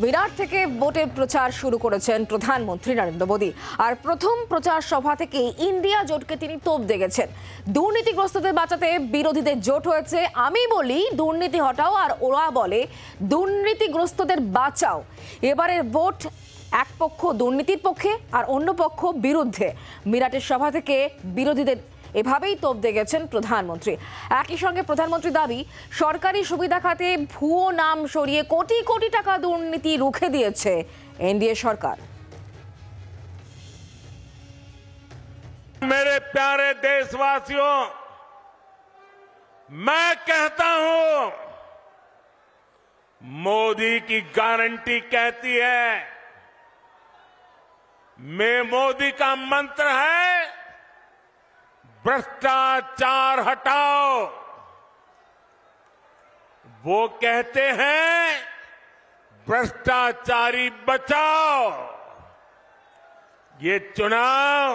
বিরাট থেকে ভোটের প্রচার শুরু করেছেন প্রধানমন্ত্রী নরেন্দ্র মোদী। আর প্রথম প্রচার সভা থেকে ইন্ডিয়া জোটকে তিনি তোপ দেগেছেন। দুর্নীতিগ্রস্তদের বাঁচাতে বিরোধীদের জোট হয়েছে। আমি বলি দুর্নীতি হটাও, আর ওরা বলে দুর্নীতিগ্রস্তদের বাঁচাও। এবারের ভোট এক পক্ষ দুর্নীতির পক্ষে আর অন্য পক্ষ বিরুদ্ধে। মিরাটের সভা থেকে বিরোধীদের এভাবেই তোপ দেগেছেন প্রধানমন্ত্রী। একই সঙ্গে প্রধানমন্ত্রী দাবি, সরকারি সুবিধা খাতে ভুয়ো নাম সরিয়ে কোটি কোটি টাকা দুর্নীতি রুখে দিয়েছে এনডিএ সরকার। मेरे प्यारे देशवासियों, मैं कहता हूं, मोदी की गारंटी कहती है, मोदी का मंत्र है भ्रष्टाचार हटाओ। वो कहते हैं भ्रष्टाचारी बचाओ। ये चुनाव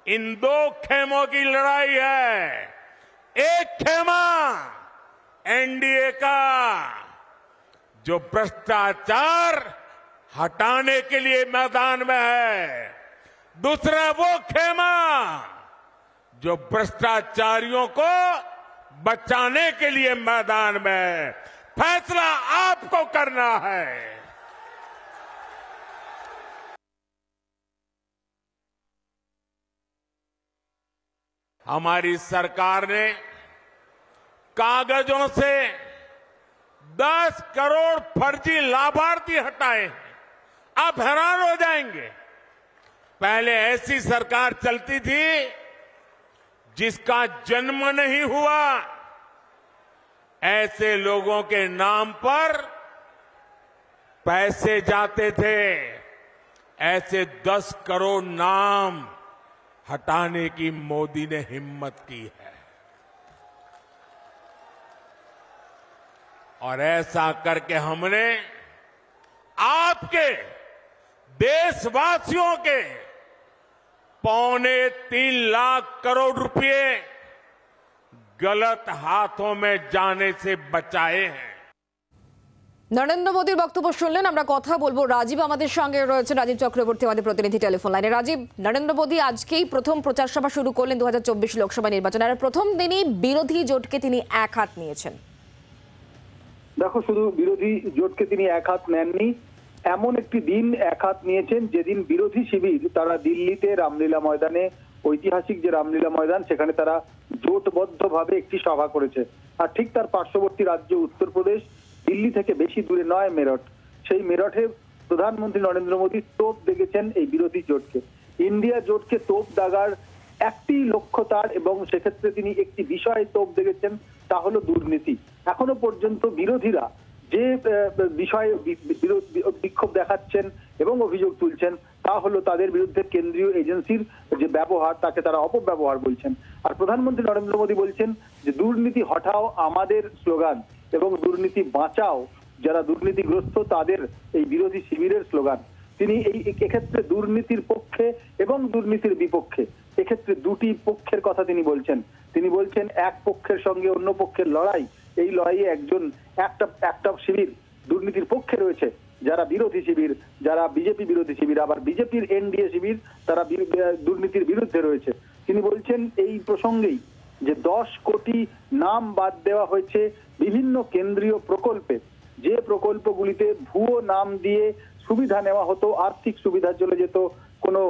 इन दो खेमों की लड़ाई है। एक खेमा एनडीए का, जो भ्रष्टाचार हटाने के लिए मैदान में है। दूसरा वो खेमा जो भ्रष्टाचारियों को बचाने के लिए मैदान में है। फैसला आपको करना है। हमारी सरकार ने कागजों से 10 करोड़ फर्जी लाभार्थी हटाए हैं। आप हैरान हो जाएंगे, पहले ऐसी सरकार चलती थी जिसका जन्म नहीं हुआ, ऐसे लोगों के नाम पर पैसे जाते थे। ऐसे 10 करोड़ नाम हटाने की मोदी ने हिम्मत की है, और ऐसा करके हमने आपके देशवासियों के 3.25 लाख करोड़ रुपए गलत हाथों में जाने से बचाए हैं। নরেন্দ্র মোদীর বক্তব্য শুনলেন। আমরা কথা বলবো, রাজীব আমাদের সঙ্গে রয়েছে। রাজীব চক্রবর্তী আমাদের প্রতিনিধি টেলিফোন লাইনে। রাজীব, নরেন্দ্র মোদী আজকেই প্রথম প্রচার সভা শুরু করলেন 2024 লোকসভা নির্বাচন। আর প্রথম দিনই বিরোধী জোটকে তিনি এক হাত নিয়েছেন। দেখো, শুধু বিরোধী জোটকে তিনি এক হাত নেননি, এমন একটি দিন এক হাত নিয়েছেন যেদিন বিরোধী শিবির তারা দিল্লিতে রামলীলা ময়দানে, ঐতিহাসিক যে রামলীলা ময়দান, সেখানে তারা জোটবদ্ধভাবে একটি সভা করেছে। আর ঠিক তার পার্শ্ববর্তী রাজ্য উত্তরপ্রদেশ, দিল্লি থেকে বেশি দূরে নয় মেরঠ, সেই মেরঠে প্রধানমন্ত্রী নরেন্দ্র মোদী তোপ দেগেছেন এই বিরোধী জোটকে। ইন্ডিয়া জোটকে তোপ দাগার একটি লক্ষ্য তার, এবং সেক্ষেত্রে তিনি একটি বিষয়ে তোপ দেগেছেন, তা হলো দুর্নীতি। এখনো পর্যন্ত বিরোধীরা যে বিষয়ে বিক্ষোভ দেখাচ্ছেন এবং অভিযোগ তুলছেন, তা হলো তাদের বিরুদ্ধে কেন্দ্রীয় এজেন্সির যে ব্যবহার, তাকে তারা অপব্যবহার বলছেন। আর প্রধানমন্ত্রী নরেন্দ্র মোদী বলছেন যে দুর্নীতি হটাও আমাদের স্লোগান, এবং দুর্নীতি বাঁচাও যারা দুর্নীতিগ্রস্ত তাদের এই বিরোধী শিবিরের স্লোগান। তিনি এক্ষেত্রে দুর্নীতির পক্ষে এবং দুর্নীতির বিপক্ষে, এক্ষেত্রে দুটি পক্ষের কথা তিনি বলছেন। তিনি বলছেন এক পক্ষের সঙ্গে অন্য পক্ষের লড়াই, এই লড়াইয়ে একটা শিবির দুর্নীতির পক্ষে রয়েছে, যারা বিরোধী শিবির, যারা বিজেপি বিরোধী শিবির, আবার বিজেপির এনডিএ শিবির তারা দুর্নীতির বিরুদ্ধে রয়েছে। তিনি বলছেন এই প্রসঙ্গেই যে 10 কোটি নাম বাদ দেওয়া হয়েছে বিভিন্ন কেন্দ্রীয় প্রকল্পে, যে প্রকল্পগুলিতে ভুয়ো নাম দিয়ে সুবিধা নেওয়া হতো, আর্থিক সুবিধা চলে যেত কোনো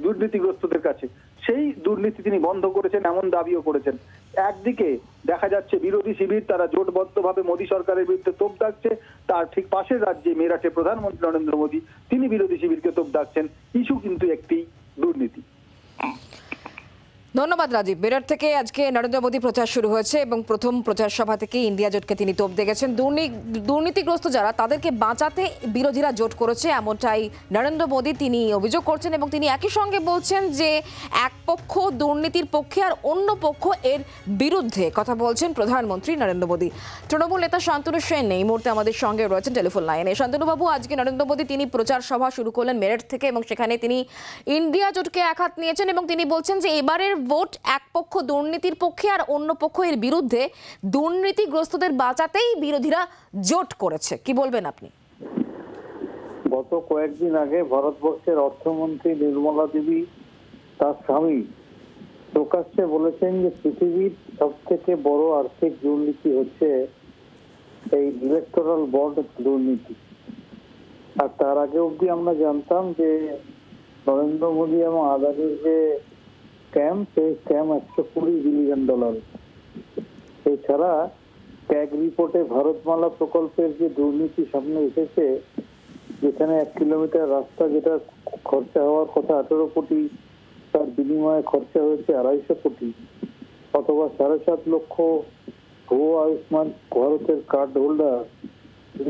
দুর্নীতিগ্রস্তদের কাছে, সেই দুর্নীতি তিনি বন্ধ করেছেন, এমন দাবিও করেছেন। একদিকে দেখা যাচ্ছে বিরোধী শিবির তারা জোটবদ্ধভাবে মোদী সরকারের বিরুদ্ধে তোপ দাগছে, তার ঠিক পাশের রাজ্যে মেরাটে প্রধানমন্ত্রী নরেন্দ্র মোদী তিনি বিরোধী শিবিরকে তোপ দাগছেন। ইস্যু কিন্তু একটি দুর্নীতি। ধন্যবাদ রাজীব। মেরঠ থেকে আজকে নরেন্দ্র মোদী প্রচার শুরু হয়েছে এবং প্রথম প্রচার সভা থেকে ইন্ডিয়া জোটকে তিনি তোপ দেগেছেন। দুর্নীতিগ্রস্ত যারা, তাদেরকে বাঁচাতে বিরোধীরা জোট করেছে, এমনটাই নরেন্দ্র মোদী তিনি অভিযোগ করছেন। এবং তিনি একই সঙ্গে বলছেন যে এক পক্ষ দুর্নীতির পক্ষে আর অন্য পক্ষ এর বিরুদ্ধে। কথা বলছেন প্রধানমন্ত্রী নরেন্দ্র মোদী। তৃণমূল নেতা শান্তনু সেন এই মুহূর্তে আমাদের সঙ্গে রয়েছেন টেলিফোন লাইনে। শান্তনুবাবু, আজকে নরেন্দ্র মোদী তিনি প্রচার সভা শুরু করলেন মেরঠ থেকে, এবং সেখানে তিনি ইন্ডিয়া জোটকে এক হাত নিয়েছেন এবং তিনি বলছেন যে এবারের ভোট এক পক্ষ দুর্নীতির পক্ষে আর অন্য পক্ষ এর বিরুদ্ধে, দুর্নীতিগ্রস্তদের বাঁচাতেই বিরোধীরা জোট করেছে, কি বলবেন আপনি? গত কয়েকদিন আগে ভারতবর্ষের অর্থমন্ত্রী নির্মলা দেবী তার স্বামী প্রকাশ্যে বলেছেন যে পৃথিবীর সব থেকে বড় আর্থিক দুর্নীতি হচ্ছে এই ইলেকটোরাল বন্ড দুর্নীতি। আর তার আগে অব্দি আমরা জানতাম যে নরেন্দ্র মোদী এবং আদানির যে স্ক্যাম, সেই স্ক্যাম $120 বিলিয়ন। এছাড়া ট্যাগ রিপোর্টে ভারতমালা প্রকল্পের যে দুর্নীতি সামনে এসেছে, যেখানে 1 কিলোমিটার রাস্তা যেটা খরচা হওয়ার কথা 18 কোটি, তার বিনিময়ে খরচা হয়েছে 250 কোটি, অথবা 7.5 লক্ষ ভুয়ো আয়ুষ্মান ভারতের কার্ড হোল্ডার।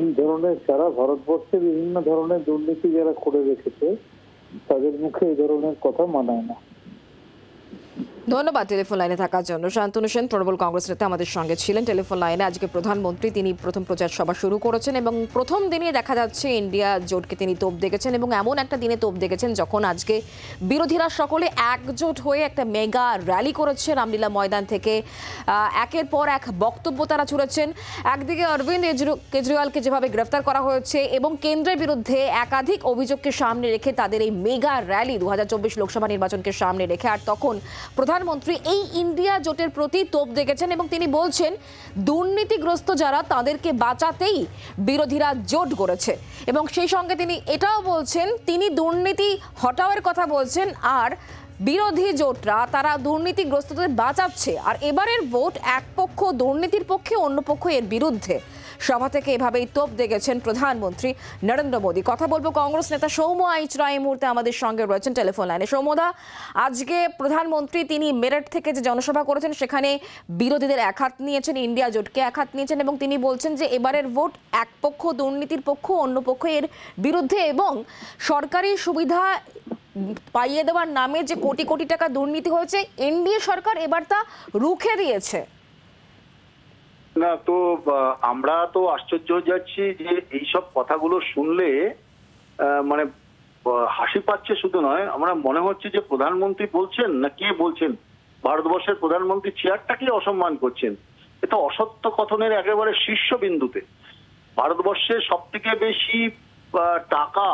এই ধরনের সারা ভারতবর্ষে বিভিন্ন ধরনের দুর্নীতি যারা করে রেখেছে, তাদের মুখে এই ধরনের কথা মানায় না। ধন্যবাদ টেলিফোন লাইনে থাকার জন্য। শান্তনু সেন তৃণমূল কংগ্রেস নেতা আমাদের সঙ্গে ছিলেন টেলিফোন লাইনে। আজকে প্রধানমন্ত্রী তিনি প্রথম প্রচার সভা শুরু করেছেন এবং প্রথম দিনে দেখা যাচ্ছে ইন্ডিয়া জোটকে তিনি তোপ দেখেছেন এবং এমন একটা দিনে তোপ দেখেছেন যখন আজকে বিরোধীরা সকলে একজোট হয়ে একটা মেগা র্যালি করেছে রামলীলা ময়দান থেকে। একের পর এক বক্তব্য তারা ছুড়েছেন। একদিকে অরবিন্দ কেজরিওয়ালকে যেভাবে গ্রেফতার করা হয়েছে এবং কেন্দ্রের বিরুদ্ধে একাধিক অভিযোগকে সামনে রেখে তাদের এই মেগা র্যালি 2024 লোকসভা নির্বাচনকে সামনে রেখে, আর তখন প্রধানমন্ত্রী এই ইন্ডিয়া জোটের প্রতি তোপ দেখেছেন এবং তিনি বলছেন দুর্নীতিগ্রস্ত যারা তাদেরকে বাঁচাতেই বিরোধীরা জোট গড়েছে। এবং সেই সঙ্গে তিনি এটাও বলছেন তিনি দুর্নীতি হটাওয়ের কথা বলছেন, আর বিরোধী জোটরা তারা দুর্নীতিগ্রস্তদের বাঁচাচ্ছে। আর এবারের ভোট এক পক্ষ দুর্নীতির পক্ষে, অন্য পক্ষ এর বিরুদ্ধে। সভা থেকে এভাবেই তোপ দেখেছেন প্রধানমন্ত্রী নরেন্দ্র মোদী। কথা বলবো কংগ্রেস নেতা সৌম্য আইচরা এই মুহূর্তে আমাদের সঙ্গে রয়েছেন টেলিফোন লাইনে। সৌম্যদা, আজকে প্রধানমন্ত্রী তিনি মেরঠ থেকে যে জনসভা করেছেন সেখানে বিরোধীদের একহাত নিয়েছেন, ইন্ডিয়া জোটকে একহাত নিয়েছেন এবং তিনি বলছেন যে এবারের ভোট এক পক্ষ দুর্নীতির পক্ষ, অন্য পক্ষ এর বিরুদ্ধে এবং সরকারি সুবিধা পাইয়ে দেওয়ার নামে যে কোটি কোটি টাকা দুর্নীতি হয়েছে এনডিএ সরকার এবার তা রুখে দিয়েছে। না তো আমরা তো আশ্চর্য হয়ে যাচ্ছি যে এইসব কথাগুলো শুনলে মানে হাসি পাচ্ছে শুধু নয়, আমরা মনে হচ্ছে যে প্রধানমন্ত্রী বলছেন না কে বলছেন, ভারতবর্ষের প্রধানমন্ত্রী চেয়ারটাকে অসম্মান করছেন। এটা অসত্য কথনের একেবারে শীর্ষবিন্দুতে। ভারতবর্ষের সব থেকে বেশি টাকা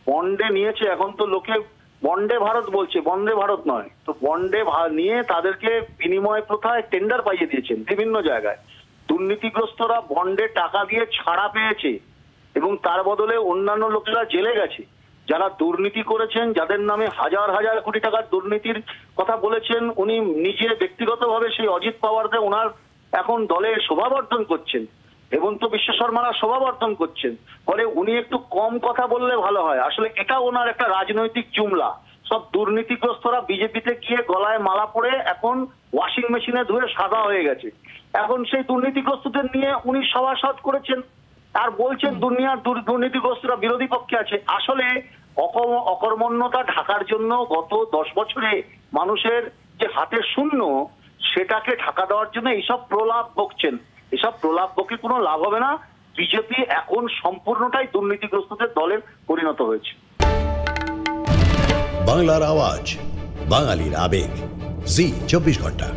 বন্ডে নিয়েছে, এখন তো লোকে বন্ডে ভারত বলছে, বন্দে ভারত নয়, তো বন্ডে নিয়ে তাদেরকে বিনিময় প্রথায় টেন্ডার পাইয়ে দিয়েছেন বিভিন্ন জায়গায়। দুর্নীতিগ্রস্তরা বন্ডে টাকা দিয়ে ছাড়া পেয়েছে এবং তার বদলে অন্যান্য লোকেরা জেলে গেছে। যারা দুর্নীতি করেছেন, যাদের নামে হাজার হাজার কোটি টাকার দুর্নীতির কথা বলেছেন, উনি নিজে ব্যক্তিগতভাবে সেই অজিত পাওয়ারকে ওনার এখন দলের শোভাবর্ধন করছেন, হেমন্ত বিশ্ব শর্মারা শোভাবর্ধন করছেন। ফলে উনি একটু কম কথা বললে ভালো হয়। আসলে এটা ওনার একটা রাজনৈতিক জুমলা। সব দুর্নীতিগ্রস্তরা বিজেপিতে গিয়ে গলায় মালা পরে এখন ওয়াশিং মেশিনে ধুয়ে সাদা হয়ে গেছে। এখন সেই দুর্নীতিগ্রস্তদের নিয়ে উনি সভাসদ করেছেন আর বলছেন দুর্নীতিগ্রস্তরা বিরোধী পক্ষে আছে। আসলে অকর্মণ্যতা ঢাকার জন্য গত 10 বছরে মানুষের যে হাতের শূন্য, সেটাকে ঢাকা দেওয়ার জন্য এইসব প্রলাপ বকছেন। এসব প্রলাপ বকে কোনো লাভ হবে না। বিজেপি এখন সম্পূর্ণটাই দুর্নীতিগ্রস্তদের দলের পরিণত হয়েছে। বাংলার আওয়াজ, বাঙালির আবেগ, জি 24 ঘন্টা।